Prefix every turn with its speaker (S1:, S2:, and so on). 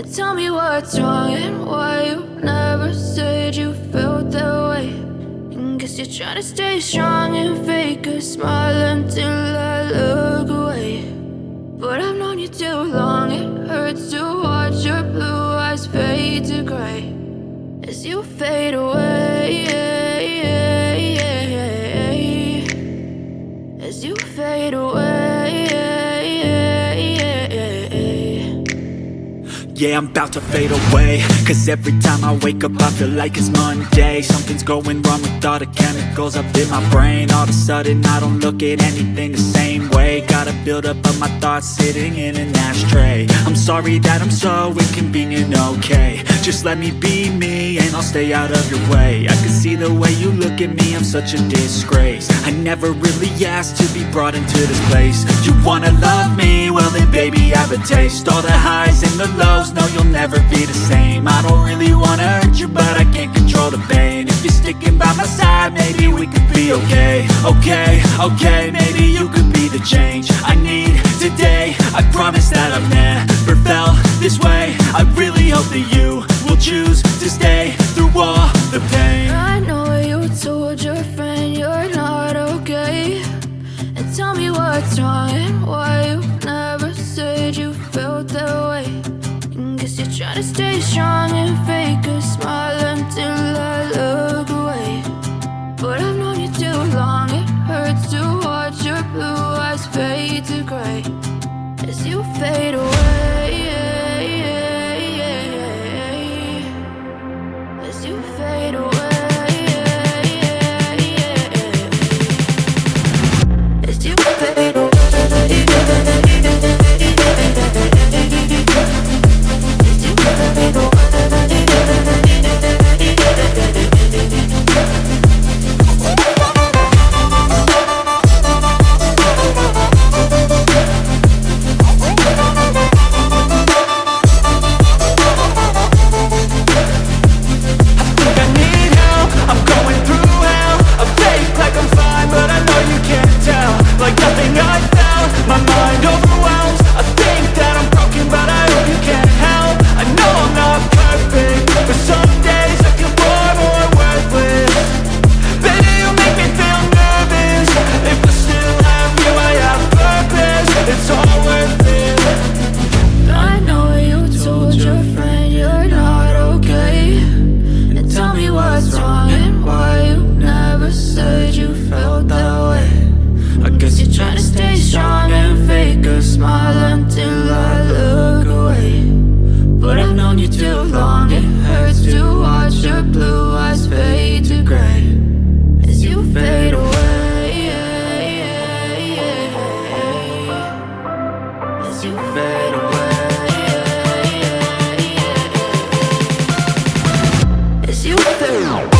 S1: Tell me what's wrong and why you never said you felt that way. And guess you're trying to stay strong and fake a smile until I look away. But I've known you too long, it hurts to watch your blue eyes fade to gray as you fade away, as you fade away.
S2: Yeah, I'm about to fade away, cause every time I wake up I feel like it's Monday. Something's going wrong with all the chemicals up in my brain. All of a sudden I don't look at anything the same way. Got a build up of my thoughts sitting in an ashtray. I'm sorry that I'm so inconvenient, okay. Just let me be me and I'll stay out of your way. I can see the way you look at me, I'm such a disgrace. I never really asked to be brought into this place. You wanna love me? Well then baby have a taste. All the highs and the lows, no, you'll never be the same. I don't really wanna hurt you, but I can't control the pain. If you're sticking by my side, maybe we could be okay. Okay, maybe you could be the change I need today. I promise that I've never felt this way. I really hope that you will choose to stay through all the pain.
S1: I know you told your friend you're not okay. And tell me what's wrong and why you never said you felt that way. Guess you're trying to stay strong and fake a smile until I look away. But I've known you too long, it hurts to watch your blue eyes fade to gray as you fade away, as you fade away, as you fade away. As you fade away.